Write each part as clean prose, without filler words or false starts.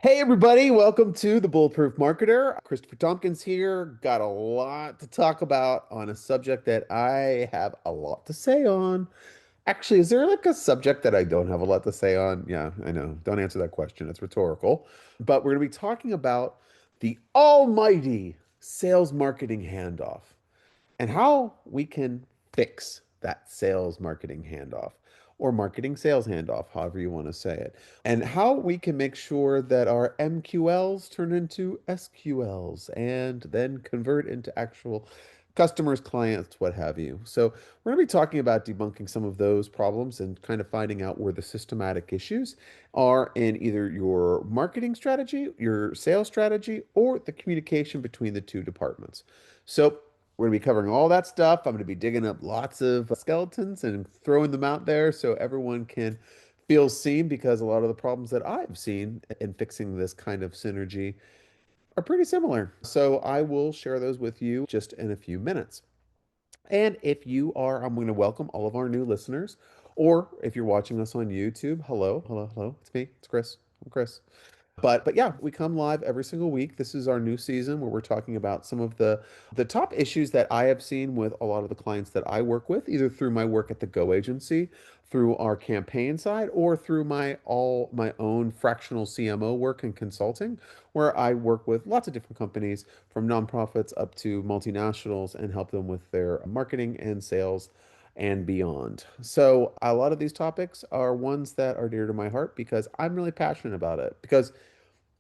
Hey everybody, welcome to the Bulletproof Marketer. Christopher Tompkins here. Got a lot to talk about on a subject that I have a lot to say on. Actually, is there like a subject that I don't have a lot to say on? Yeah, I know. Don't answer that question. It's rhetorical. But we're going to be talking about the almighty sales marketing handoff and how we can fix that sales marketing handoff or marketing sales handoff, however you want to say it, and how we can make sure that our MQLs turn into SQLs and then convert into actual customers, clients, what have you. So, we're going to be talking about debunking some of those problems and kind of finding out where the systematic issues are in either your marketing strategy, your sales strategy, or the communication between the two departments. So, we're going to be covering all that stuff. I'm going to be digging up lots of skeletons and throwing them out there so everyone can feel seen because a lot of the problems that I've seen in fixing this kind of synergy are pretty similar. So I will share those with you just in a few minutes. And if you are, I'm going to welcome all of our new listeners. Or if you're watching us on YouTube, hello, hello, hello. It's me. It's Chris. I'm Chris. But yeah, we come live every single week. This is our new season where we're talking about some of the top issues that I have seen with a lot of the clients that I work with, either through my work at the Go agency, through our campaign side, or through my own fractional CMO work and consulting, where I work with lots of different companies from nonprofits up to multinationals and help them with their marketing and sales and beyond. So, a lot of these topics are ones that are dear to my heart because I'm really passionate about it. Because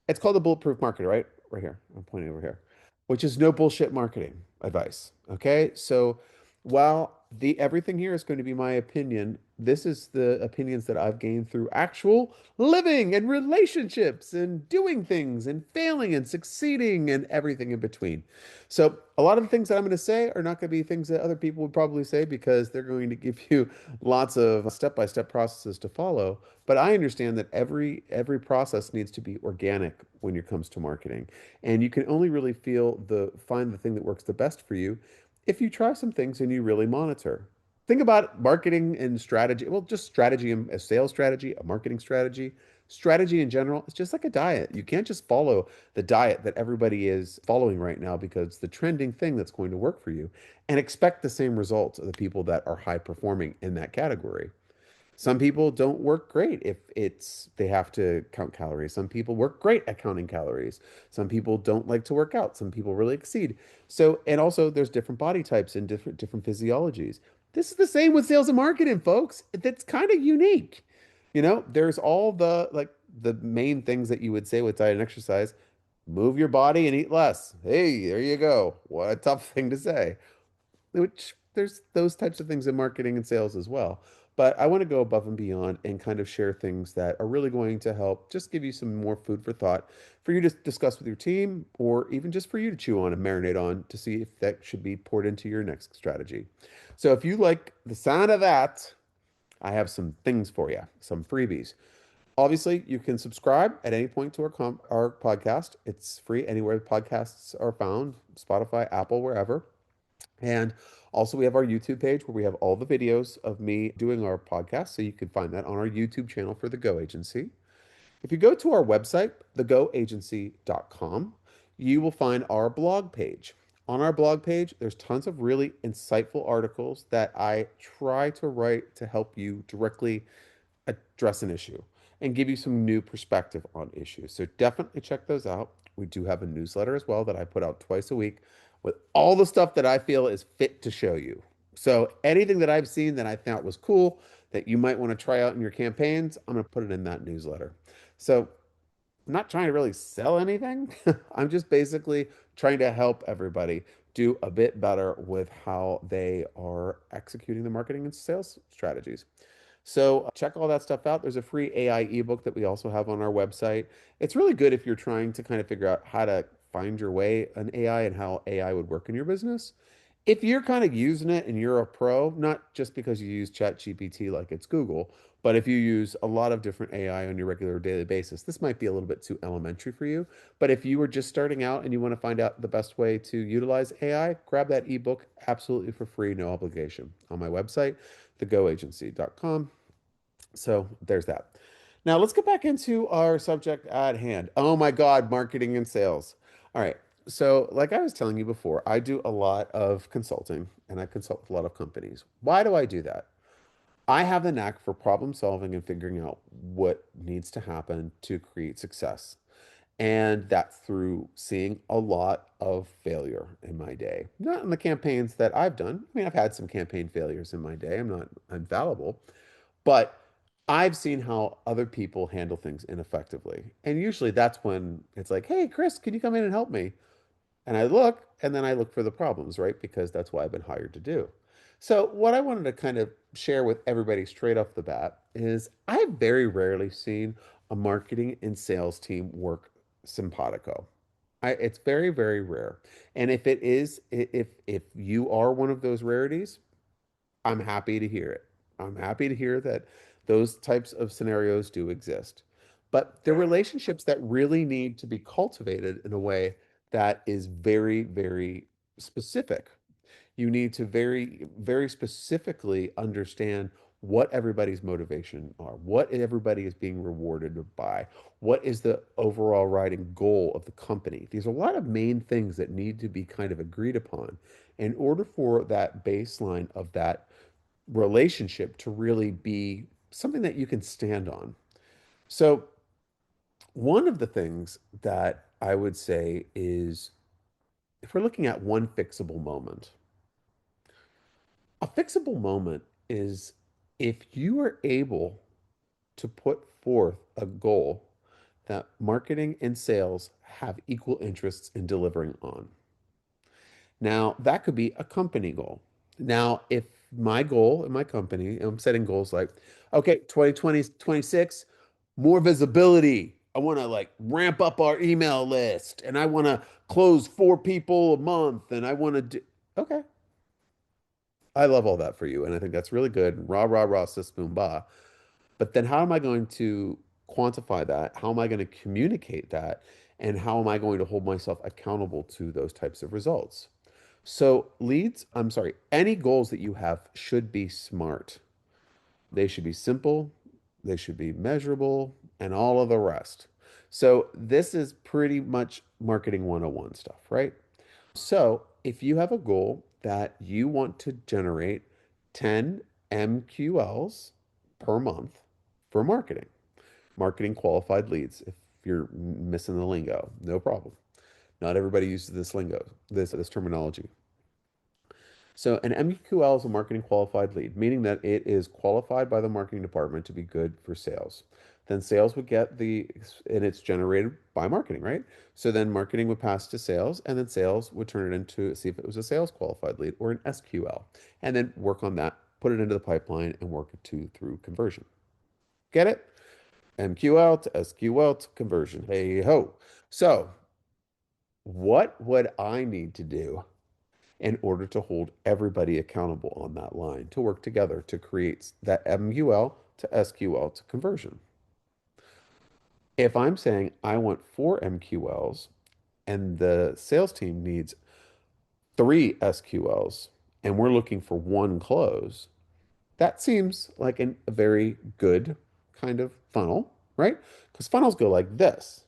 it's called the bulletproof marketer, right? Right here. I'm pointing over here, which is no bullshit marketing advice. Okay. So while the everything here is going to be my opinion, this is the opinions that I've gained through actual living and relationships and doing things and failing and succeeding and everything in between. So a lot of the things that I'm going to say are not going to be things that other people would probably say because they're going to give you lots of step-by-step processes to follow. But I understand that every process needs to be organic when it comes to marketing. And you can only really find the thing that works the best for you if you try some things and you really monitor. Think about marketing and strategy. Well, just strategy and a sales strategy, a marketing strategy, strategy in general. It's just like a diet. You can't just follow the diet that everybody is following right now because it's the trending thing that's going to work for you and expect the same results of the people that are high performing in that category. Some people don't work great if they have to count calories. Some people work great at counting calories. Some people don't like to work out. Some people really exceed. So, and also there's different body types and different physiologies. This is the same with sales and marketing, folks. That's kind of unique. There's all the main things that you would say with diet and exercise. Move your body and eat less. Hey, there you go. What a tough thing to say, which there's those types of things in marketing and sales as well. But I want to go above and beyond and kind of share things that are really going to help just give you some more food for thought for you to discuss with your team or even just for you to chew on and marinate on to see if that should be poured into your next strategy. So if you like the sound of that, I have some things for you, some freebies. Obviously, you can subscribe at any point to our podcast. It's free anywhere podcasts are found, Spotify, Apple, wherever. And also, we have our YouTube page where we have all the videos of me doing our podcast. So you can find that on our YouTube channel for the Go Agency. If you go to our website, thegoagency.com, you will find our blog page. On our blog page, there's tons of really insightful articles that I try to write to help you directly address an issue and give you some new perspective on issues. So definitely check those out. We do have a newsletter as well that I put out twice a week with all the stuff that I feel is fit to show you. So anything that I've seen that I thought was cool that you might want to try out in your campaigns, I'm going to put it in that newsletter. So I'm not trying to really sell anything. I'm just basically trying to help everybody do a bit better with how they are executing the marketing and sales strategies. So check all that stuff out. There's a free AI ebook that we also have on our website. It's really good if you're trying to kind of figure out how to find your way in AI and how AI would work in your business. If you're kind of using it and you're a pro, not just because you use ChatGPT like it's Google, but if you use a lot of different AI on your regular daily basis, this might be a little bit too elementary for you. But if you were just starting out and you want to find out the best way to utilize AI, grab that ebook absolutely for free, no obligation on my website, thegoagency.com. So there's that. Now let's get back into our subject at hand. Oh my God, marketing and sales. All right. So, like I was telling you before, I do a lot of consulting and I consult with a lot of companies. Why do I do that? I have the knack for problem solving and figuring out what needs to happen to create success. And that's through seeing a lot of failure in my day. Not in the campaigns that I've done. I mean, I've had some campaign failures in my day. I'm not infallible, but I've seen how other people handle things ineffectively. And usually that's when it's like, hey, Chris, can you come in and help me? And I look, and then I look for the problems, right? Because that's what I've been hired to do. So, what I wanted to kind of share with everybody straight off the bat is I've very rarely seen a marketing and sales team work simpatico. It's very, very rare. And if it is, if you are one of those rarities, I'm happy to hear it. I'm happy to hear that those types of scenarios do exist. But they're relationships that really need to be cultivated in a way that is very, very specific. You need to very, very specifically understand what everybody's motivation are, what everybody is being rewarded by, what is the overall riding goal of the company. These are a lot of main things that need to be kind of agreed upon in order for that baseline of that relationship to really be something that you can stand on. So, one of the things that I would say is if we're looking at one fixable moment, a fixable moment is if you are able to put forth a goal that marketing and sales have equal interests in delivering on. Now, that could be a company goal. Now, if my goal in my company, I'm setting goals like, okay, 2020, 26, more visibility. I want to like ramp up our email list and I want to close 4 people a month and I want to do, okay, I love all that for you. And I think that's really good. Rah, rah, rah, sis, boom, bah. But then how am I going to quantify that? How am I going to communicate that? And how am I going to hold myself accountable to those types of results? So, I'm sorry, any goals that you have should be smart. They should be simple, they should be measurable, and all of the rest. So, this is pretty much marketing 101 stuff, right? So, if you have a goal that you want to generate 10 MQLs per month for marketing, marketing qualified leads, if you're missing the lingo, no problem. Not everybody uses this lingo, this terminology. So an MQL is a marketing qualified lead, meaning that it is qualified by the marketing department to be good for sales. Then sales would get and it's generated by marketing, right? So then marketing would pass to sales, and then sales would turn it into see if it was a sales qualified lead or an SQL, and then work on that, put it into the pipeline, and work it through conversion. Get it? MQL to SQL to conversion. Hey ho. So what would I need to do in order to hold everybody accountable on that line to work together to create that MUL to SQL to conversion? If I'm saying I want 4 MQLs and the sales team needs 3 SQLs and we're looking for one close, that seems like a very good kind of funnel, right? Because funnels go like this.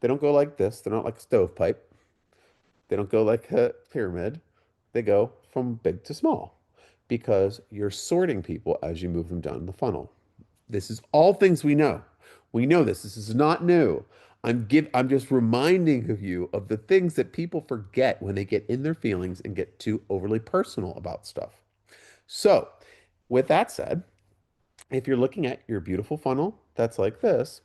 They don't go like this. They're not like a stovepipe. They don't go like a pyramid. They go from big to small because you're sorting people as you move them down the funnel. This is all things we know. We know this. This is not new. I'm just reminding of you of the things that people forget when they get in their feelings and get too overly personal about stuff. So, with that said, if you're looking at your beautiful funnel that's like this,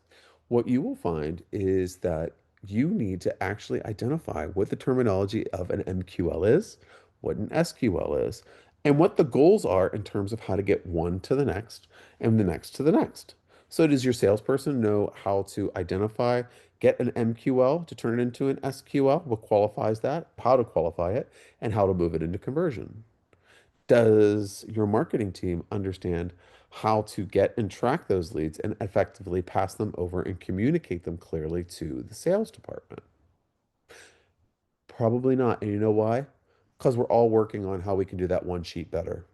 what you will find is that you need to actually identify what the terminology of an MQL is, what an SQL is, and what the goals are in terms of how to get one to the next and the next to the next. So does your salesperson know how to identify, get an MQL to turn it into an SQL, what qualifies that, how to qualify it, and how to move it into conversion? Does your marketing team understand how to get and track those leads and effectively pass them over and communicate them clearly to the sales department? Probably not. And you know why? Because we're all working on how we can do that one sheet better.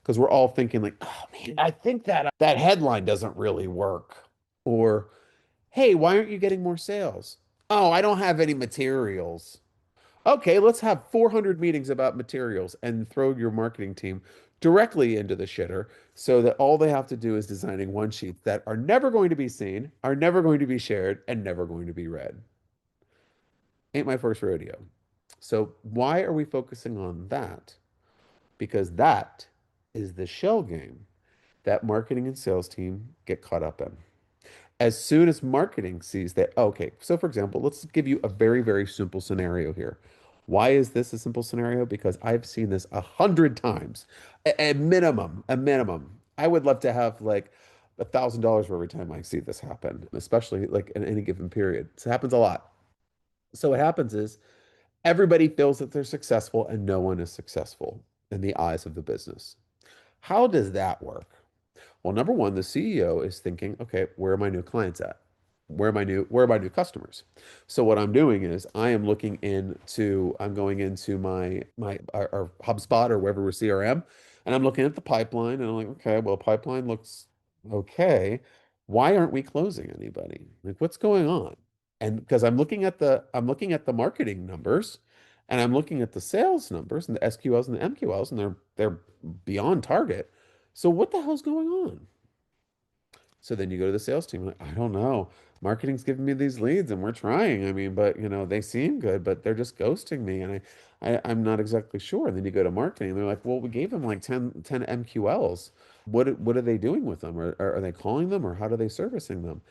Because we're all thinking like, oh man, I think that headline doesn't really work. Or, hey, why aren't you getting more sales? Oh, I don't have any materials. Okay, let's have 400 meetings about materials and throw your marketing team directly into the shitter so that all they have to do is designing one sheet that are never going to be seen, are never going to be shared, and never going to be read. Ain't my first rodeo. So, why are we focusing on that? Because that is the shell game that marketing and sales team get caught up in. As soon as marketing sees that, okay, so for example, let's give you a very, very simple scenario here. Why is this a simple scenario? Because I've seen this 100 times, a minimum, a minimum. I would love to have like $1,000 for every time I see this happen, especially like in any given period. So it happens a lot. So what happens is everybody feels that they're successful and no one is successful in the eyes of the business. How does that work? Well, number one, the CEO is thinking, okay, where are my new clients at? Where are my new customers? So what I'm doing is I'm going into our HubSpot or wherever we're CRM, and I'm looking at the pipeline and I'm like, okay, well, pipeline looks okay. Why aren't we closing anybody? Like, what's going on? And because I'm looking at the marketing numbers and I'm looking at the sales numbers and the SQLs and the MQLs, and they're beyond target. So what the hell's going on? So then you go to the sales team, like, I don't know. Marketing's giving me these leads and we're trying. I mean, but they seem good, but they're just ghosting me and I'm not exactly sure. And then you go to marketing and they're like, well, we gave them like ten MQLs. What are they doing with them? Are they calling them or how are they servicing them?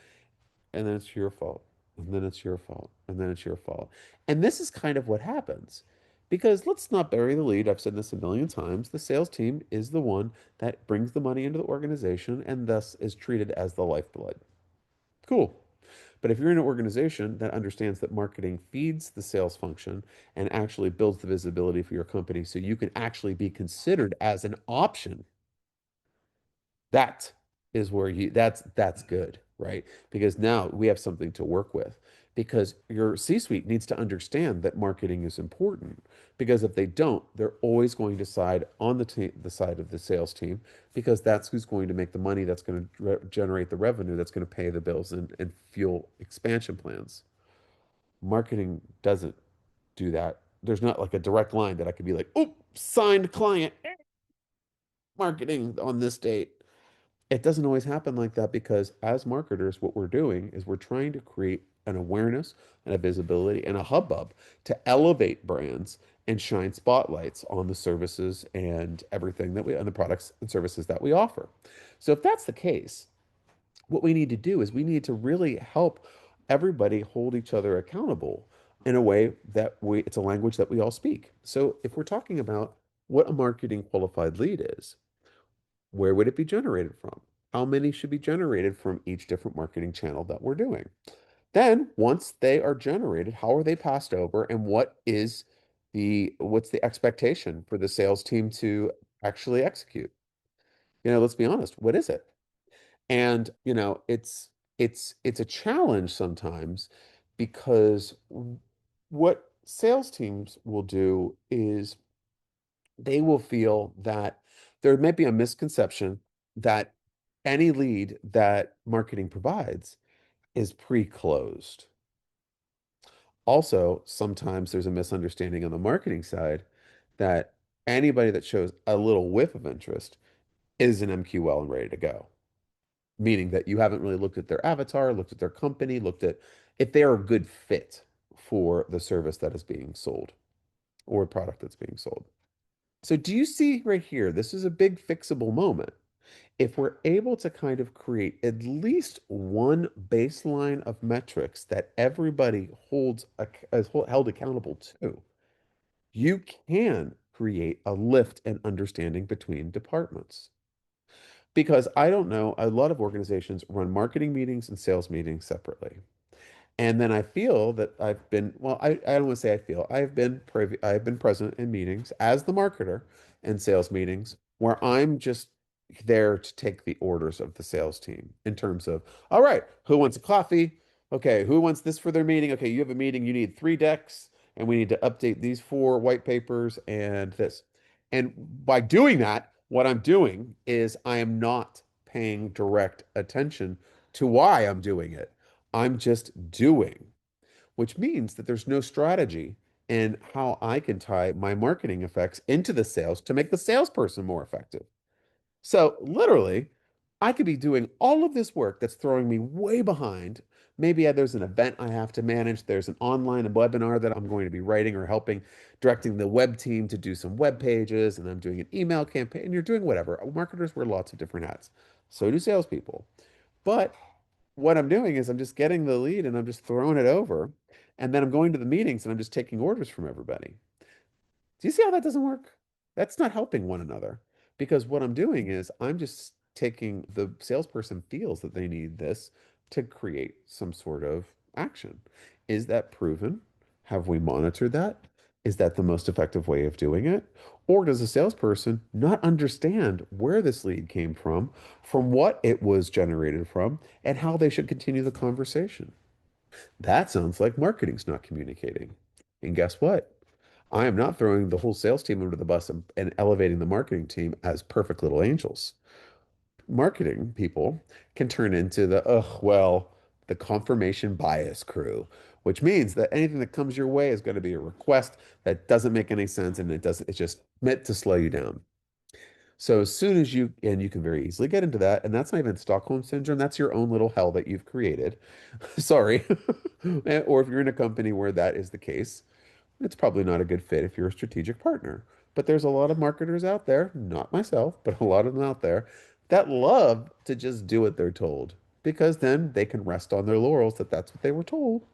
And then it's your fault. And then it's your fault. And then it's your fault. And this is kind of what happens. Because let's not bury the lead. I've said this a million times. The sales team is the one that brings the money into the organization and thus is treated as the lifeblood. Cool. But if you're in an organization that understands that marketing feeds the sales function and actually builds the visibility for your company so you can actually be considered as an option, that is where that's good, right? Because now we have something to work with. Because your C-suite needs to understand that marketing is important. Because if they don't, they're always going to side on the side of the sales team because that's who's going to make the money, that's going to generate the revenue, that's going to pay the bills and fuel expansion plans. Marketing doesn't do that. There's not like a direct line that I could be like, oh, signed client, marketing on this date. It doesn't always happen like that because as marketers, what we're doing is we're trying to create an awareness and a visibility and a hubbub to elevate brands and shine spotlights on the services and everything on the products and services that we offer. So if that's the case, what we need to do is we need to really help everybody hold each other accountable in a way that it's a language that we all speak. So if we're talking about what a marketing qualified lead is, where would it be generated from? How many should be generated from each different marketing channel that we're doing? Then, once they are generated, how are they passed over and what's the expectation for the sales team to actually execute? Let's be honest, what is it? And, it's a challenge sometimes because what sales teams will do is they will feel that there may be a misconception that any lead that marketing provides is pre-closed. Also, sometimes there's a misunderstanding on the marketing side that anybody that shows a little whiff of interest is an MQL and ready to go, meaning that you haven't really looked at their avatar, looked at their company, looked at if they are a good fit for the service that is being sold or product that's being sold. So do you see right here, this is a big fixable moment. If we're able to kind of create at least one baseline of metrics that everybody is held accountable to, you can create a lift and understanding between departments. Because I don't know, a lot of organizations run marketing meetings and sales meetings separately. And then I feel that I don't want to say I feel, I've been present in meetings as the marketer in sales meetings where I'm just there to take the orders of the sales team in terms of, all right, who wants a coffee? Okay, who wants this for their meeting? Okay, you have a meeting, you need 3 decks, and we need to update these 4 white papers and this. And by doing that, what I'm doing is I am not paying direct attention to why I'm doing it. I'm just doing, which means that there's no strategy in how I can tie my marketing effects into the sales to make the salesperson more effective. So literally, I could be doing all of this work that's throwing me way behind. Maybe there's an event I have to manage. There's an online webinar that I'm going to be writing or helping, directing the web team to do some web pages, and I'm doing an email campaign. And you're doing whatever. Marketers wear lots of different hats. So do salespeople. But what I'm doing is I'm just getting the lead and I'm just throwing it over. And then I'm going to the meetings and I'm just taking orders from everybody. Do you see how that doesn't work? That's not helping one another because what I'm doing is I'm just taking the salesperson feels that they need this to create some sort of action. Is that proven? Have we monitored that? Is that the most effective way of doing it? Or does a salesperson not understand where this lead came from what it was generated from, and how they should continue the conversation? That sounds like marketing's not communicating. And guess what? I am not throwing the whole sales team under the bus and elevating the marketing team as perfect little angels. Marketing people can turn into the confirmation bias crew, which means that anything that comes your way is going to be a request that doesn't make any sense and it's just meant to slow you down. So as soon as and you can very easily get into that, and that's not even Stockholm syndrome, that's your own little hell that you've created. Sorry. Or if you're in a company where that is the case, it's probably not a good fit if you're a strategic partner. But there's a lot of marketers out there, not myself, but a lot of them out there that love to just do what they're told because then they can rest on their laurels that that's what they were told.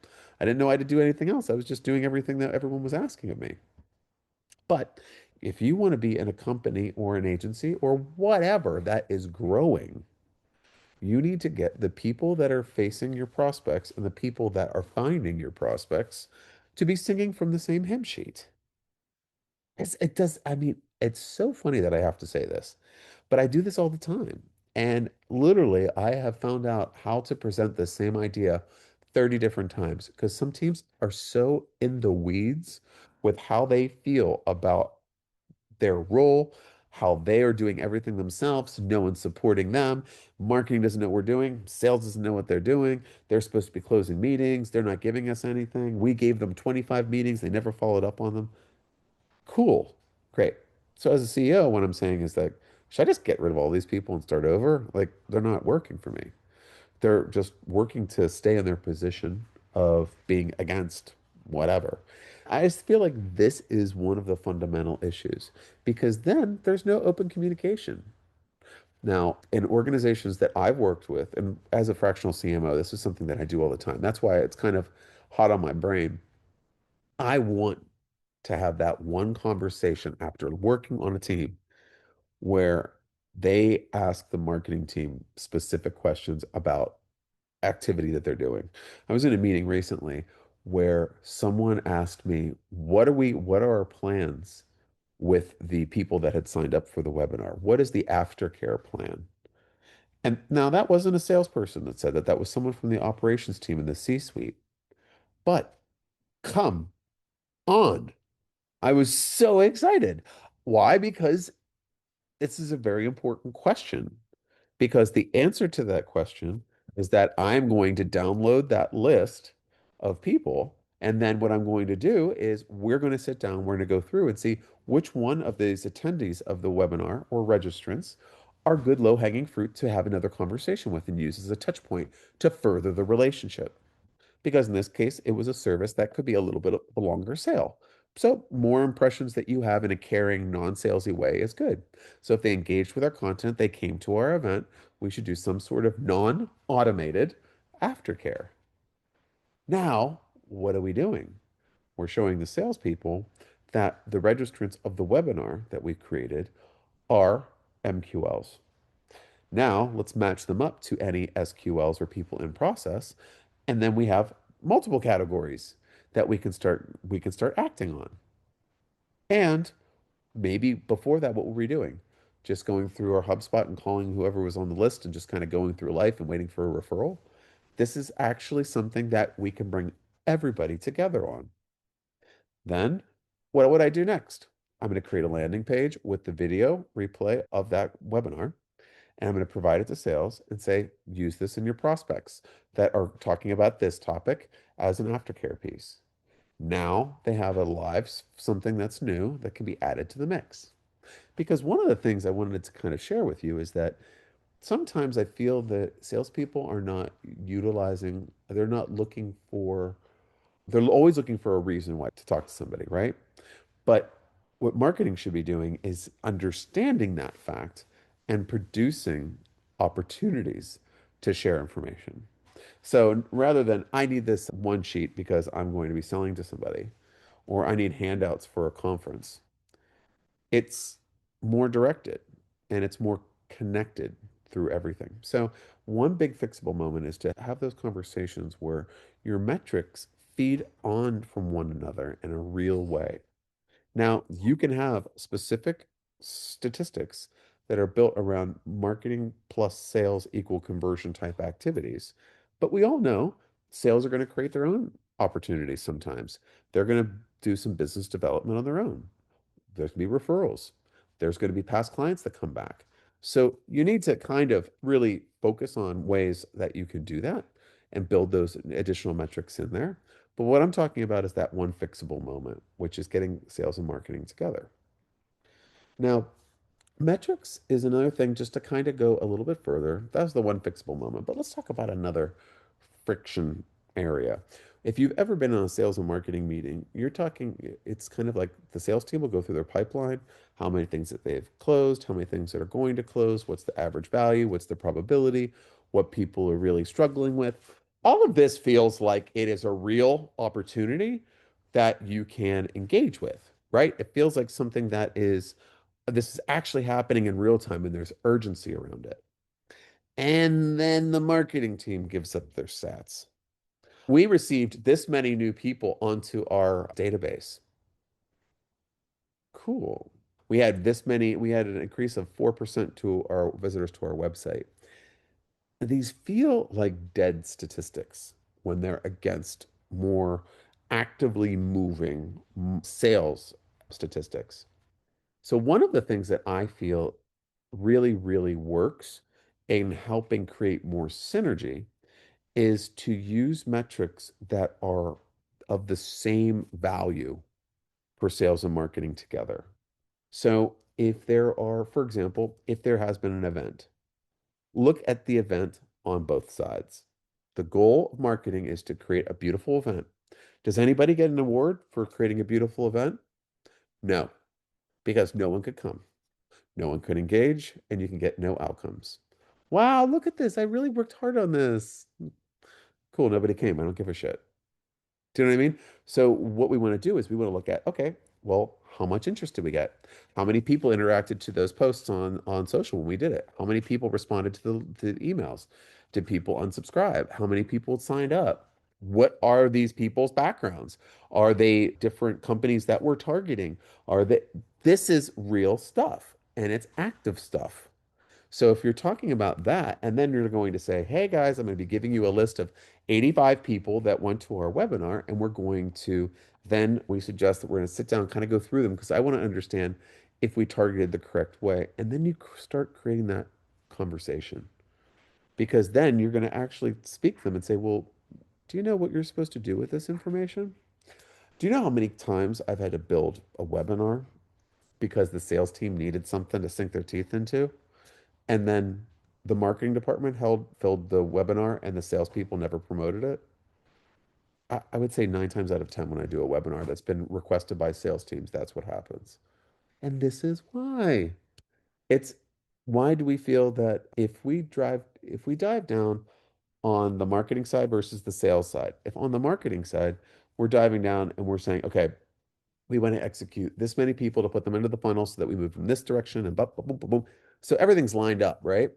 I didn't know I had to do anything else. I was just doing everything that everyone was asking of me. But if you want to be in a company or an agency or whatever that is growing, you need to get the people that are facing your prospects and the people that are finding your prospects to be singing from the same hymn sheet. It does, I mean, it's so funny that I have to say this, but I do this all the time. And literally, I have found out how to present the same idea 30 different times because some teams are so in the weeds with how they feel about their role, how they are doing everything themselves, no one's supporting them. Marketing doesn't know what we're doing, sales doesn't know what they're doing. They're supposed to be closing meetings, they're not giving us anything. We gave them 25 meetings, they never followed up on them. Cool. Great. So as a CEO, what I'm saying is like, should I just get rid of all these people and start over? Like they're not working for me. They're just working to stay in their position of being against whatever. I just feel like this is one of the fundamental issues because then there's no open communication. Now, in organizations that I've worked with, and as a fractional CMO, this is something that I do all the time. That's why it's kind of hot on my brain. I want to have that one conversation after working on a team where they ask the marketing team specific questions about activity that they're doing. I was in a meeting recently where someone asked me, what are our plans with the people that had signed up for the webinar? What is the aftercare plan? And now that wasn't a salesperson that said that, that was someone from the operations team in the C-suite. But come on. I was so excited. Why? Because this is a very important question. Because the answer to that question is that I'm going to download that list of people. And then what I'm going to do is we're going to sit down, we're going to go through and see which one of these attendees of the webinar or registrants are good low-hanging fruit to have another conversation with and use as a touch point to further the relationship because in this case, it was a service that could be a little bit of a longer sale. So more impressions that you have in a caring, non-salesy way is good. So if they engaged with our content, they came to our event, we should do some sort of non-automated aftercare. Now, what are we doing? We're showing the salespeople that the registrants of the webinar that we created are MQLs. Now let's match them up to any SQLs or people in process, and then we have multiple categories that we can start acting on. And maybe before that, what were we doing? Just going through our HubSpot and calling whoever was on the list and just kind of going through life and waiting for a referral. This is actually something that we can bring everybody together on. Then, what would I do next? I'm going to create a landing page with the video replay of that webinar. and I'm going to provide it to sales and say, use this in your prospects that are talking about this topic as an aftercare piece. Now they have a live something that's new that can be added to the mix. Because one of the things I wanted to kind of share with you is that sometimes I feel that salespeople are not utilizing, they're not looking for, they're always looking for a reason why to talk to somebody, right? But what marketing should be doing is understanding that fact and producing opportunities to share information. So rather than I need this one sheet because I'm going to be selling to somebody, or I need handouts for a conference, it's more directed and it's more connected through everything. So one big fixable moment is to have those conversations where your metrics feed on from one another in a real way. Now, you can have specific statistics that are built around marketing plus sales equal conversion type activities. But we all know sales are going to create their own opportunities sometimes. They're going to do some business development on their own. There's going to be referrals. There's going to be past clients that come back. So you need to kind of really focus on ways that you can do that and build those additional metrics in there. But what I'm talking about is that one fixable moment, which is getting sales and marketing together. Now, metrics is another thing just to kind of go a little bit further. That's the one fixable moment. But let's talk about another friction area. If you've ever been on a sales and marketing meeting, you're talking, it's kind of like the sales team will go through their pipeline, how many things that they've closed, how many things that are going to close, what's the average value, what's the probability, what people are really struggling with. All of this feels like it is a real opportunity that you can engage with, right? It feels like something that is, this is actually happening in real time and there's urgency around it. And then the marketing team gives up their stats. We received this many new people onto our database. Cool. We had this many, we had an increase of 4% to our visitors to our website. These feel like dead statistics when they're against more actively moving sales statistics. So, one of the things that I feel really, really works in helping create more synergy is to use metrics that are of the same value for sales and marketing together. So if there are, for example, if there has been an event, look at the event on both sides. The goal of marketing is to create a beautiful event. Does anybody get an award for creating a beautiful event? No, because no one could come. No one could engage, and you can get no outcomes. Wow, look at this. I really worked hard on this. Cool, nobody came. I don't give a shit. Do you know what I mean? So what we want to do is we want to look at, okay, well, how much interest did we get? How many people interacted to those posts on social when we did it? How many people responded to the emails? Did people unsubscribe? How many people signed up? What are these people's backgrounds? Are they different companies that we're targeting? Are they, this is real stuff and it's active stuff. So if you're talking about that, and then you're going to say, hey guys, I'm going to be giving you a list of 85 people that went to our webinar, and we're going to then we suggest that we're going to sit down and kind of go through them because I want to understand if we targeted the correct way. And then you start creating that conversation because then you're going to actually speak to them and say, well, do you know what you're supposed to do with this information? Do you know how many times I've had to build a webinar because the sales team needed something to sink their teeth into? And then the marketing department filled the webinar and the salespeople never promoted it. I would say 9 times out of 10 when I do a webinar that's been requested by sales teams, that's what happens. And this is why. It's why do we feel that if we dive down on the marketing side versus the sales side, if on the marketing side, we're diving down and we're saying, okay, we want to execute this many people to put them into the funnel so that we move from this direction and boom, boom, boom, boom, boom. So everything's lined up, right?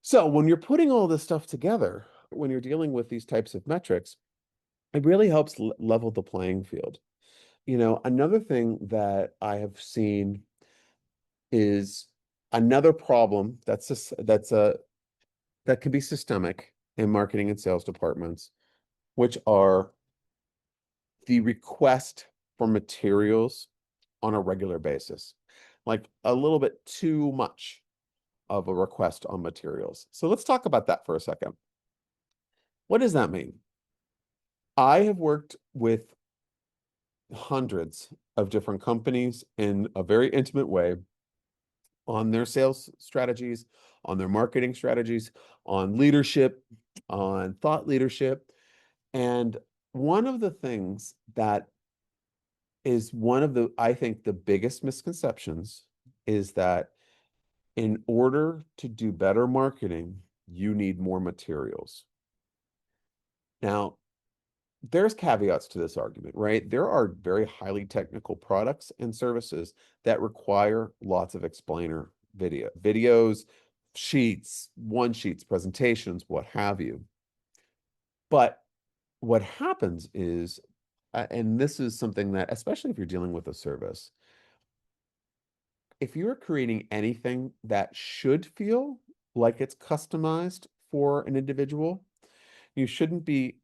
So when you're putting all this stuff together, when you're dealing with these types of metrics, it really helps level the playing field. You know, another thing that I have seen is another problem that can be systemic in marketing and sales departments, which are the request for materials on a regular basis, like a little bit too much. of a request on materials. So let's talk about that for a second. What does that mean? I have worked with hundreds of different companies in a very intimate way on their sales strategies, on their marketing strategies, on leadership, on thought leadership. And one of the things that is one of the, I think, the biggest misconceptions is that in order to do better marketing, you need more materials. Now, there's caveats to this argument, right? There are very highly technical products and services that require lots of explainer videos, sheets, one sheets, presentations, what have you. But what happens is, and this is something that, especially if you're dealing with a service, if you're creating anything that should feel like it's customized for an individual, you shouldn't be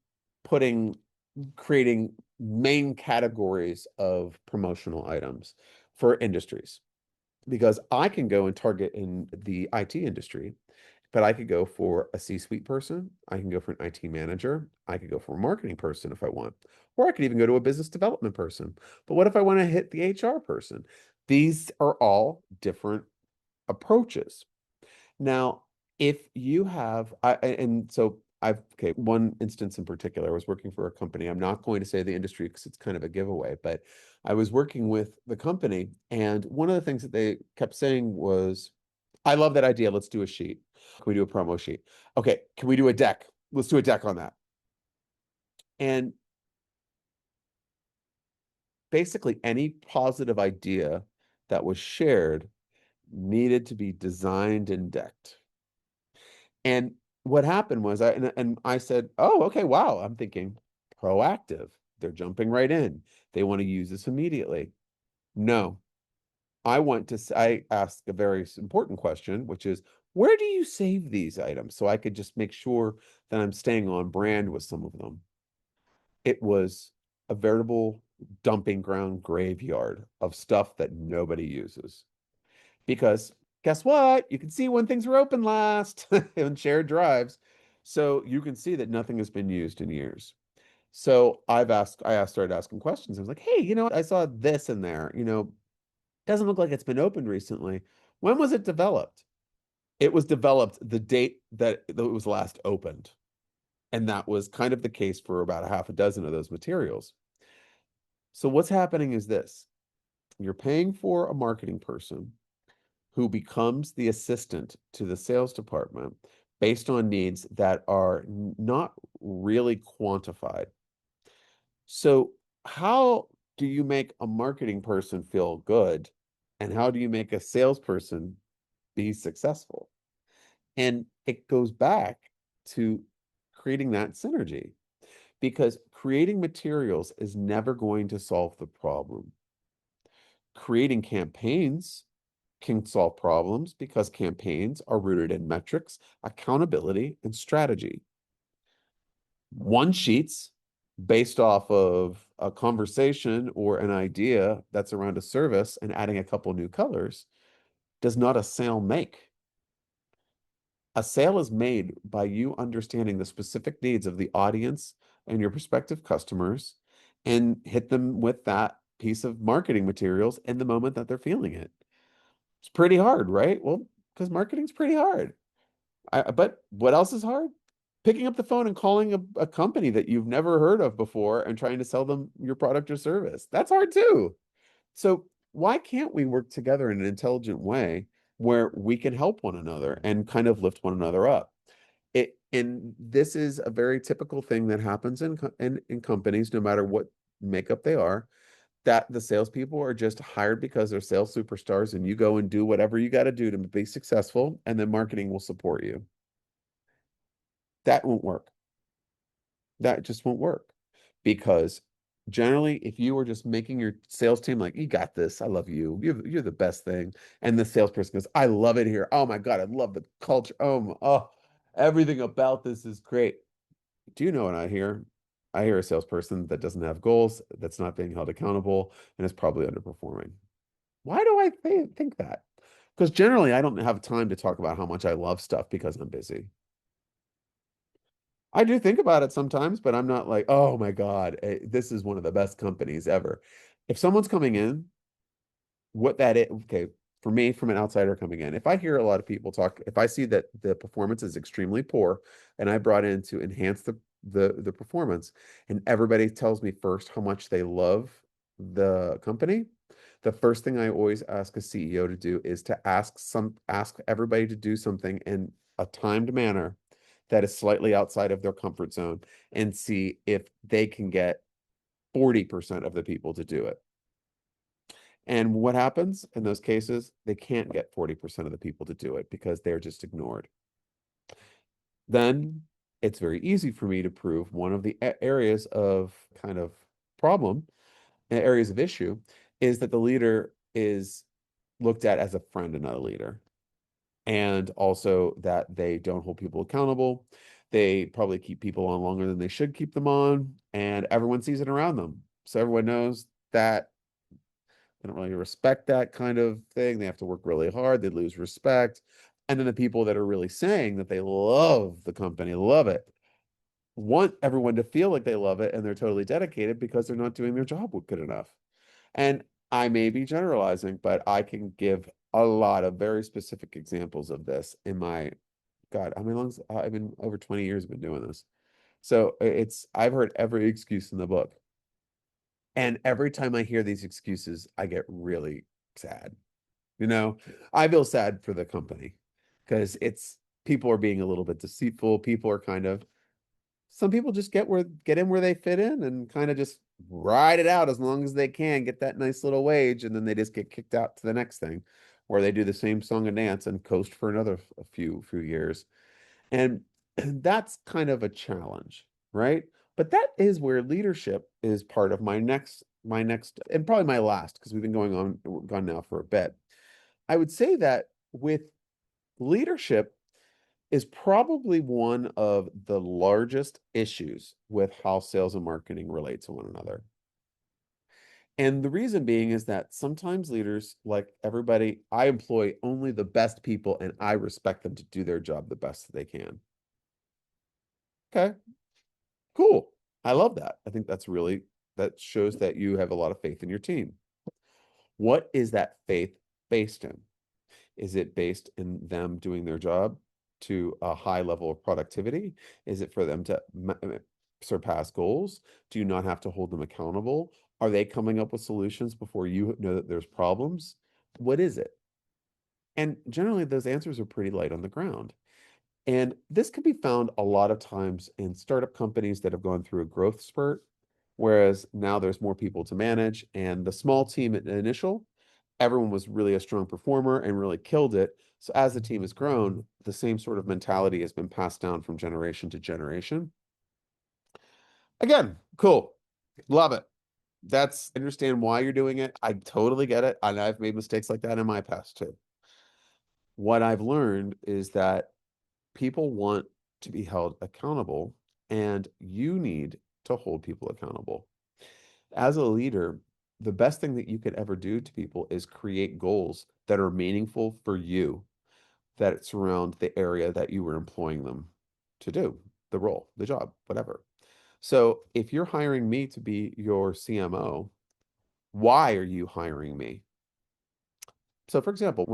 putting creating main categories of promotional items for industries. Because I can go and target in the IT industry, but I could go for a C-suite person. I can go for an IT manager. I could go for a marketing person if I want, or I could even go to a business development person. But what if I want to hit the HR person? These are all different approaches. Now, if you have, and so I've, okay, one instance in particular, I was working for a company. I'm not going to say the industry because it's kind of a giveaway, but I was working with the company, and one of the things that they kept saying was, I love that idea. Let's do a sheet. Can we do a promo sheet? Okay, can we do a deck? Let's do a deck on that. And basically, any positive idea that was shared needed to be designed and decked. And what happened was and I said, "Oh, okay, wow." I'm thinking proactive. They're jumping right in. They want to use this immediately. No, I asked a very important question, which is, where do you save these items? So I could just make sure that I'm staying on brand with some of them. It was a veritable dumping ground graveyard of stuff that nobody uses. Because guess what? You can see when things were open last in shared drives. So you can see that nothing has been used in years. So started asking questions. I was like, hey, I saw this in there. Doesn't look like it's been opened recently. When was it developed? It was developed the date that it was last opened. And that was kind of the case for about a half a dozen of those materials. So what's happening is this. You're paying for a marketing person who becomes the assistant to the sales department based on needs that are not really quantified. So, how do you make a marketing person feel good? And how do you make a salesperson be successful? And it goes back to creating that synergy because creating materials is never going to solve the problem. Creating campaigns can solve problems because campaigns are rooted in metrics, accountability, and strategy. One sheets based off of a conversation or an idea that's around a service and adding a couple new colors does not a sale make. A sale is made by you understanding the specific needs of the audience and your prospective customers and hit them with that piece of marketing materials in the moment that they're feeling it. It's pretty hard, right? Well, because marketing's pretty hard. But what else is hard? Picking up the phone and calling a company that you've never heard of before and trying to sell them your product or service. That's hard too. So why can't we work together in an intelligent way where we can help one another and kind of lift one another up? And this is a very typical thing that happens in companies, no matter what makeup they are, that the salespeople are just hired because they're sales superstars and you go and do whatever you got to do to be successful, and then marketing will support you. That won't work. That just won't work because generally, if you were just making your sales team like, you got this, I love you, you're the best thing, and the salesperson goes, I love it here. Oh my God, I love the culture. Oh, everything about this is great. Do you know what I hear? I hear a salesperson that doesn't have goals, that's not being held accountable, and is probably underperforming. Why do I think that? Because generally, I don't have time to talk about how much I love stuff because I'm busy. I do think about it sometimes, but I'm not like, oh my God, this is one of the best companies ever. If someone's coming in, what that is, okay, for me, from an outsider coming in, if I hear a lot of people talk, if I see that the performance is extremely poor and I brought in to enhance the performance, and everybody tells me first how much they love the company, the first thing I always ask a CEO to do is to ask everybody to do something in a timed manner that is slightly outside of their comfort zone and see if they can get 40% of the people to do it. And what happens in those cases? They can't get 40% of the people to do it because they're just ignored. Then it's very easy for me to prove one of the areas of kind of problem, areas of issue, is that the leader is looked at as a friend and not a leader. And also that they don't hold people accountable. They probably keep people on longer than they should keep them on, and everyone sees it around them. So everyone knows that they don't really respect that kind of thing. They have to work really hard. They lose respect. And then the people that are really saying that they love the company, love it, want everyone to feel like they love it and they're totally dedicated because they're not doing their job good enough. And I may be generalizing, but I can give a lot of very specific examples of this in my, God, how many long, I've been over 20 years I've been doing this. So I've heard every excuse in the book. And every time I hear these excuses, I get really sad. You know, I feel sad for the company because people are being a little bit deceitful. People are kind of some people just get in where they fit in and kind of just ride it out as long as they can, get that nice little wage, and then they just get kicked out to the next thing, or they do the same song and dance and coast for another a few years. And that's kind of a challenge, right? But that is where leadership is part of my next and probably my last, because we've been gone now for a bit. I would say that with leadership is probably one of the largest issues with how sales and marketing relate to one another. And the reason being is that sometimes leaders, like everybody, I employ only the best people and I respect them to do their job the best that they can. Okay, cool. I love that. I think that shows that you have a lot of faith in your team. What is that faith based in? Is it based in them doing their job to a high level of productivity? Is it for them to surpass goals? Do you not have to hold them accountable? Are they coming up with solutions before you know that there's problems? What is it? And generally, those answers are pretty light on the ground. And this can be found a lot of times in startup companies that have gone through a growth spurt, whereas now there's more people to manage. And the small team at the initial, everyone was really a strong performer and really killed it. So as the team has grown, the same sort of mentality has been passed down from generation to generation. Again, cool. Love it. I understand why you're doing it. I totally get it. And I've made mistakes like that in my past too. What I've learned is that people want to be held accountable, and you need to hold people accountable. As a leader, the best thing that you could ever do to people is create goals that are meaningful for you, that surround the area that you were employing them to do, the role, the job, whatever. So if you're hiring me to be your CMO, why are you hiring me? So for example,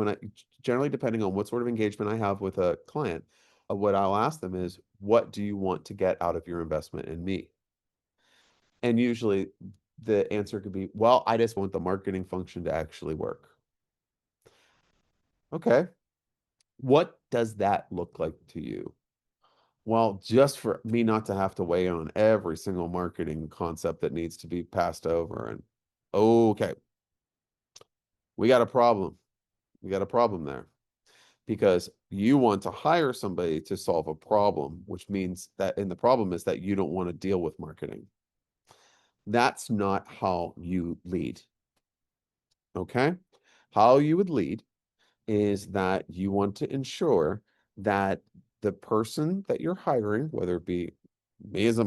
generally depending on what sort of engagement I have with a client, what I'll ask them is, what do you want to get out of your investment in me? And usually the answer could be, well, I just want the marketing function to actually work. Okay. What does that look like to you? Well, just for me not to have to weigh in on every single marketing concept that needs to be passed over. And okay, we got a problem. We got a problem there because you want to hire somebody to solve a problem, which means that, and the problem is that you don't want to deal with marketing. That's not how you lead. Okay. How you would lead is that you want to ensure that the person that you're hiring, whether it be me as a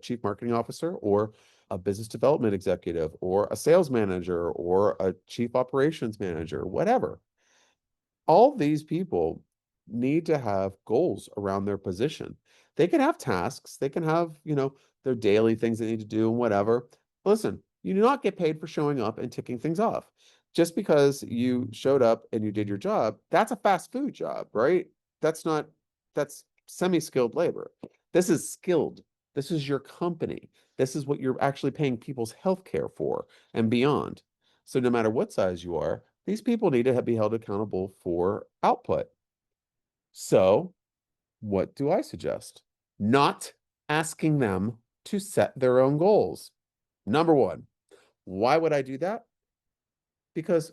chief marketing officer, or a business development executive, or a sales manager, or a chief operations manager, whatever, All these people need to have goals around their position. They can have tasks, they can have, their daily things they need to do and whatever. Listen, you do not get paid for showing up and ticking things off. Just because you showed up and you did your job, that's a fast food job, right? That's not, that's semi-skilled labor. This is skilled. This is your company. This is what you're actually paying people's health care for and beyond. So no matter what size you are, these people need to be held accountable for output. So what do I suggest? Not asking them to set their own goals. Number one, why would I do that? Because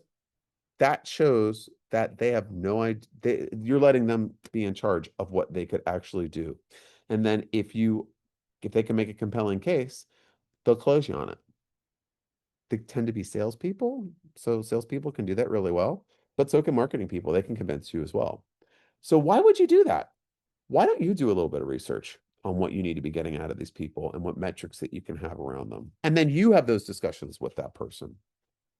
that shows that they have no idea. You're letting them be in charge of what they could actually do. And then if they can make a compelling case, they'll close you on it. They tend to be salespeople, so salespeople can do that really well, but so can marketing people. They can convince you as well. So why would you do that? Why don't you do a little bit of research on what you need to be getting out of these people and what metrics that you can have around them? And then you have those discussions with that person.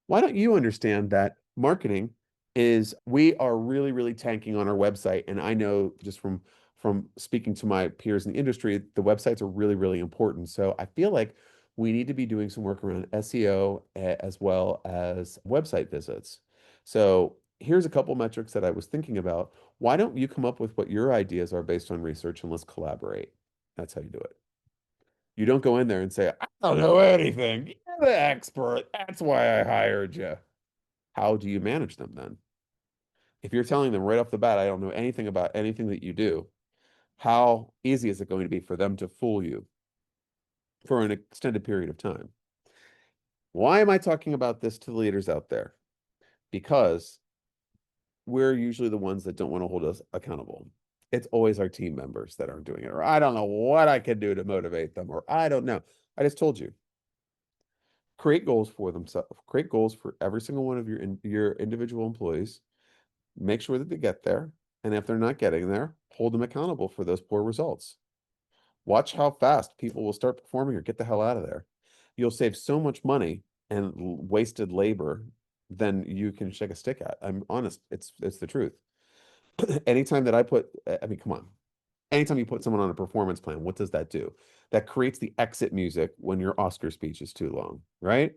Why don't you understand that marketing is we are really, really tanking on our website. And I know just from speaking to my peers in the industry, the websites are really, really important. So I feel like we need to be doing some work around SEO as well as website visits. So here's a couple metrics that I was thinking about. Why don't you come up with what your ideas are based on research and let's collaborate? That's how you do it. You don't go in there and say, I don't know anything. You're the expert. That's why I hired you. How do you manage them then? If you're telling them right off the bat, I don't know anything about anything that you do, how easy is it going to be for them to fool you for an extended period of time? Why am I talking about this to the leaders out there? Because we're usually the ones that don't want to hold us accountable. It's always our team members that aren't doing it, or I don't know what I can do to motivate them, or I don't know. I just told you. Create goals for themselves. Create goals for every single one of your individual employees. Make sure that they get there, and if they're not getting there, hold them accountable for those poor results. Watch how fast people will start performing or get the hell out of there. You'll save so much money and wasted labor than you can shake a stick at. I'm honest. It's the truth. Anytime that I mean, come on. Anytime you put someone on a performance plan, what does that do? That creates the exit music when your Oscar speech is too long, right?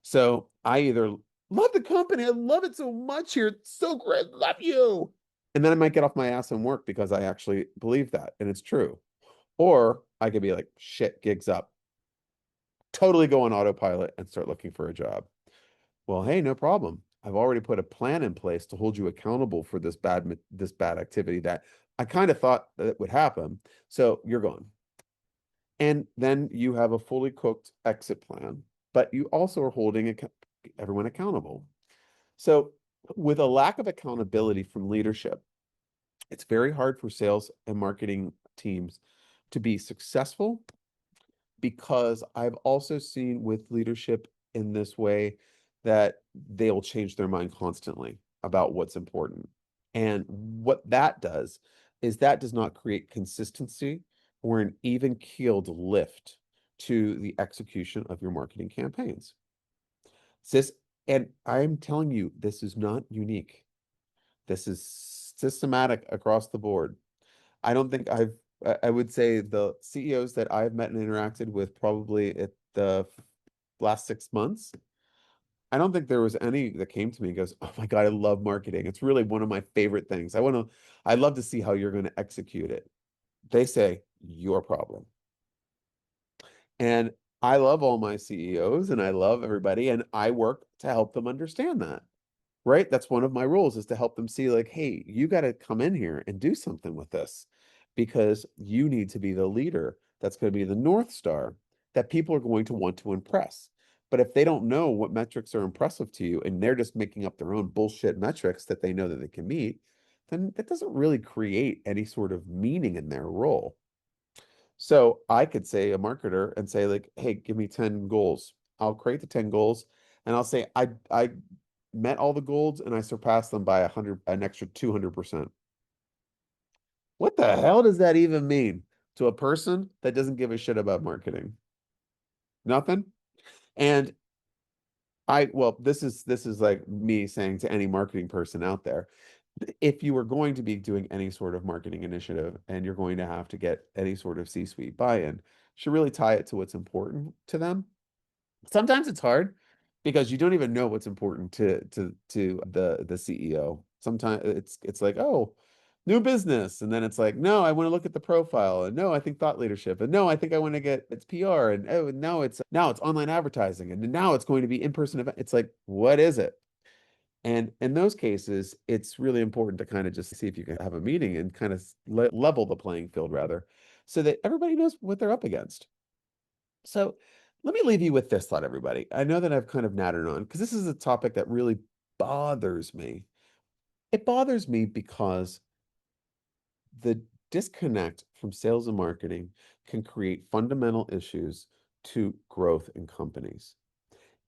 So I either love the company, I love it so much here, it's so great, love you. And then I might get off my ass and work because I actually believe that and it's true. Or I could be like, shit, gigs up, totally go on autopilot and start looking for a job. Well, hey, no problem. I've already put a plan in place to hold you accountable for this bad activity that I kind of thought that would happen. So you're gone. And then you have a fully cooked exit plan, but you also are holding everyone accountable. So with a lack of accountability from leadership, it's very hard for sales and marketing teams to be successful because I've also seen with leadership in this way that they'll change their mind constantly about what's important. And what that does is that does not create consistency or an even keeled lift to the execution of your marketing campaigns. This, and I'm telling you, this is not unique. This is systematic across the board. I don't think I would say the CEOs that I've met and interacted with probably at the last 6 months, I don't think there was any that came to me and goes, "Oh my God, I love marketing. It's really one of my favorite things. I'd love to see how you're going to execute it." They say, "Your problem." And I love all my CEOs and I love everybody and I work to help them understand that. Right? That's one of my rules is to help them see like, hey, you got to come in here and do something with this because you need to be the leader. That's going to be the North Star that people are going to want to impress. But if they don't know what metrics are impressive to you and they're just making up their own bullshit metrics that they know that they can meet, then that doesn't really create any sort of meaning in their role. So I could say a marketer and say like, hey, give me 10 goals. I'll create the 10 goals and I'll say I met all the goals and I surpassed them by an extra 200%. What the hell does that even mean to a person that doesn't give a shit about marketing? Nothing. And well, this is like me saying to any marketing person out there, if you are going to be doing any sort of marketing initiative and you're going to have to get any sort of C-suite buy-in, should really tie it to what's important to them. Sometimes it's hard because you don't even know what's important to the CEO. Sometimes it's like, oh, new business, and then it's like, no, I want to look at the profile, and no, I think thought leadership, and no, I think I want to get it's PR, and oh, now it's online advertising, and now it's going to be in-person event. It's like, what is it? And in those cases, it's really important to kind of just see if you can have a meeting and kind of level the playing field rather, so that everybody knows what they're up against. So let me leave you with this thought, everybody. I know that I've kind of nattered on because this is a topic that really bothers me. It bothers me because the disconnect from sales and marketing can create fundamental issues to growth in companies.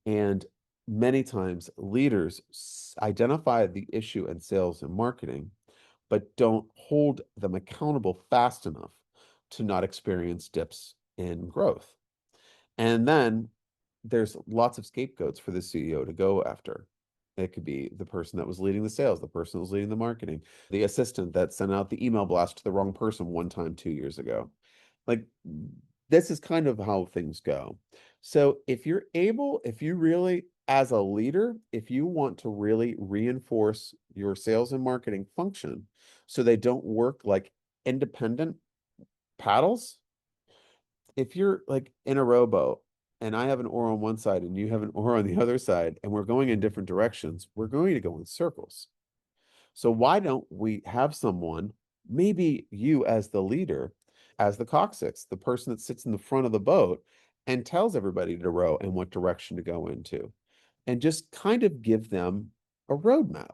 And many times leaders identify the issue in sales and marketing, but don't hold them accountable fast enough to not experience dips in growth. And then there's lots of scapegoats for the CEO to go after. It could be the person that was leading the sales, the person that was leading the marketing, the assistant that sent out the email blast to the wrong person one time 2 years ago. Like, this is kind of how things go. So if you're able, if you really, as a leader, if you want to really reinforce your sales and marketing function so they don't work like independent paddles, if you're like in a rowboat and I have an oar on one side and you have an oar on the other side and we're going in different directions, we're going to go in circles. So why don't we have someone, maybe you as the leader, as the coccyx, the person that sits in the front of the boat and tells everybody to row and what direction to go into, and just kind of give them a roadmap.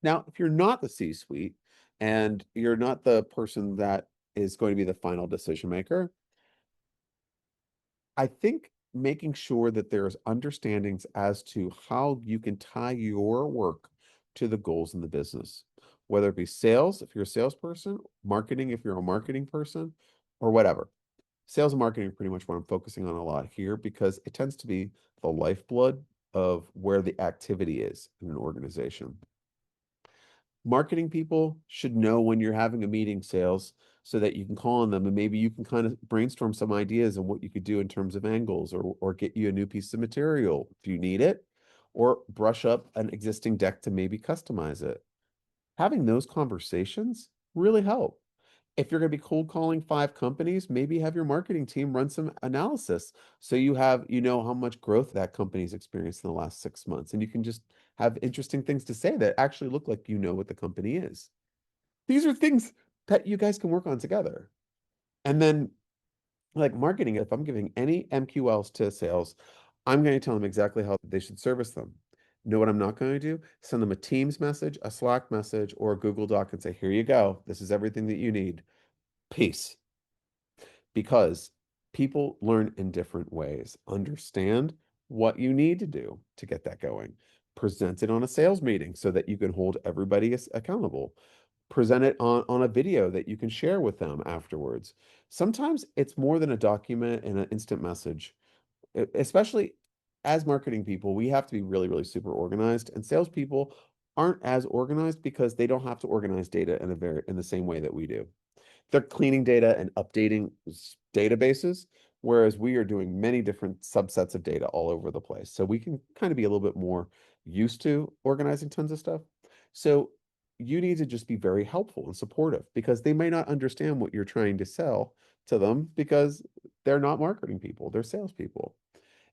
Now, if you're not the C-suite and you're not the person that is going to be the final decision maker, I think making sure that there's understandings as to how you can tie your work to the goals in the business, whether it be sales, if you're a salesperson, marketing, if you're a marketing person, or whatever. Sales and marketing are pretty much what I'm focusing on a lot here because it tends to be the lifeblood of where the activity is in an organization. Marketing people should know when you're having a meeting, sales, so that you can call on them and maybe you can kind of brainstorm some ideas on what you could do in terms of angles, or get you a new piece of material if you need it, or brush up an existing deck to maybe customize it. Having those conversations really help. If you're going to be cold calling 5 companies, maybe have your marketing team run some analysis so you know how much growth that company's experienced in the last 6 months, and you can just have interesting things to say that actually look like you know what the company is. These are things that you guys can work on together. And then, like marketing, if I'm giving any MQLs to sales, I'm going to tell them exactly how they should service them. Know what I'm not going to do? Send them a Teams message, a Slack message, or a Google Doc and say, here you go. This is everything that you need. Peace. Because people learn in different ways. Understand what you need to do to get that going. Present it on a sales meeting so that you can hold everybody accountable. Present it on a video that you can share with them afterwards. Sometimes it's more than a document and an instant message. Especially as marketing people, we have to be really, really super organized. And salespeople aren't as organized because they don't have to organize data in the same way that we do. They're cleaning data and updating databases, whereas we are doing many different subsets of data all over the place. So we can kind of be a little bit more used to organizing tons of stuff. So you need to just be very helpful and supportive because they may not understand what you're trying to sell to them because they're not marketing people, they're salespeople.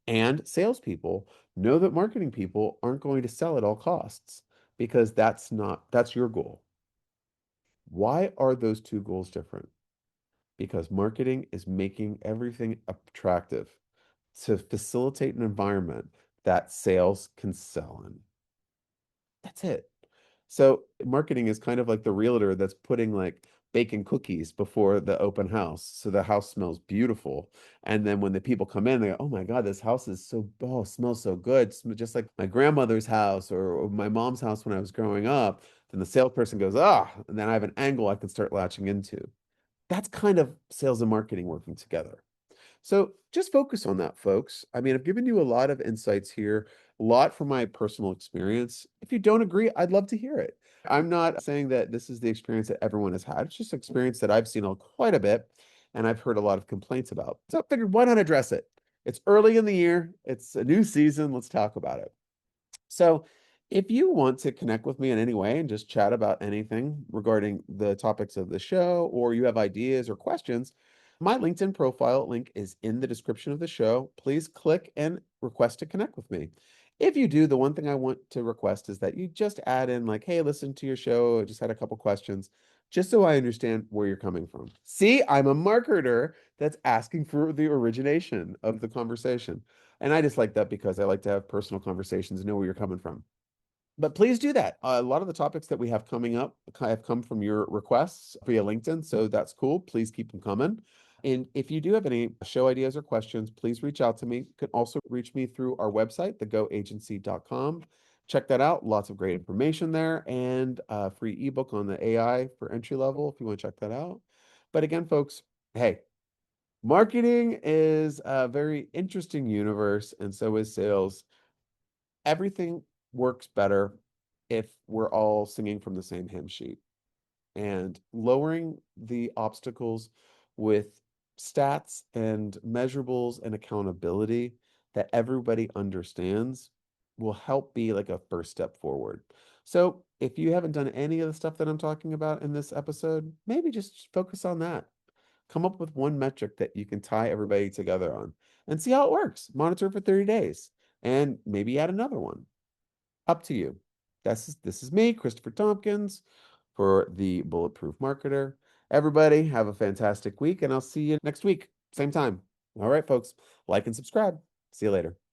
And salespeople know that marketing people aren't going to sell at all costs because that's your goal. Why are those two goals different? Because marketing is making everything attractive to facilitate an environment that sales can sell in. That's it. So marketing is kind of like the realtor that's putting like bacon cookies before the open house so the house smells beautiful. And then when the people come in, they go, oh my God, this house is smells so good. Just like my grandmother's house or my mom's house when I was growing up. Then the salesperson goes, and then I have an angle I can start latching into. That's kind of sales and marketing working together. So just focus on that, folks. I mean, I've given you a lot of insights here, a lot from my personal experience. If you don't agree, I'd love to hear it. I'm not saying that this is the experience that everyone has had. It's just experience that I've seen quite a bit and I've heard a lot of complaints about. So I figured, why not address it? It's early in the year, it's a new season. Let's talk about it. So, if you want to connect with me in any way and just chat about anything regarding the topics of the show, or you have ideas or questions, my LinkedIn profile link is in the description of the show. Please click and request to connect with me. If you do, the one thing I want to request is that you just add in, like, hey, listen to your show. I just had a couple questions, just so I understand where you're coming from. See, I'm a marketer that's asking for the origination of the conversation. And I just like that because I like to have personal conversations and know where you're coming from. But please do that. A lot of the topics that we have coming up have come from your requests via LinkedIn, so that's cool. Please keep them coming. And if you do have any show ideas or questions, please reach out to me. You can also reach me through our website, thegoagency.com. Check that out. Lots of great information there and a free ebook on the AI for entry level if you want to check that out. But again, folks, hey, marketing is a very interesting universe, and so is sales. Everything works better if we're all singing from the same hymn sheet. And lowering the obstacles with stats and measurables and accountability that everybody understands will help be like a first step forward. So, if you haven't done any of the stuff that I'm talking about in this episode, maybe just focus on that. Come up with one metric that you can tie everybody together on and see how it works. Monitor for 30 days and maybe add another one. Up to you. This is me, Christopher Tompkins, for the Bulletproof Marketer. Everybody, have a fantastic week, and I'll see you next week, same time. All right, folks, like and subscribe. See you later.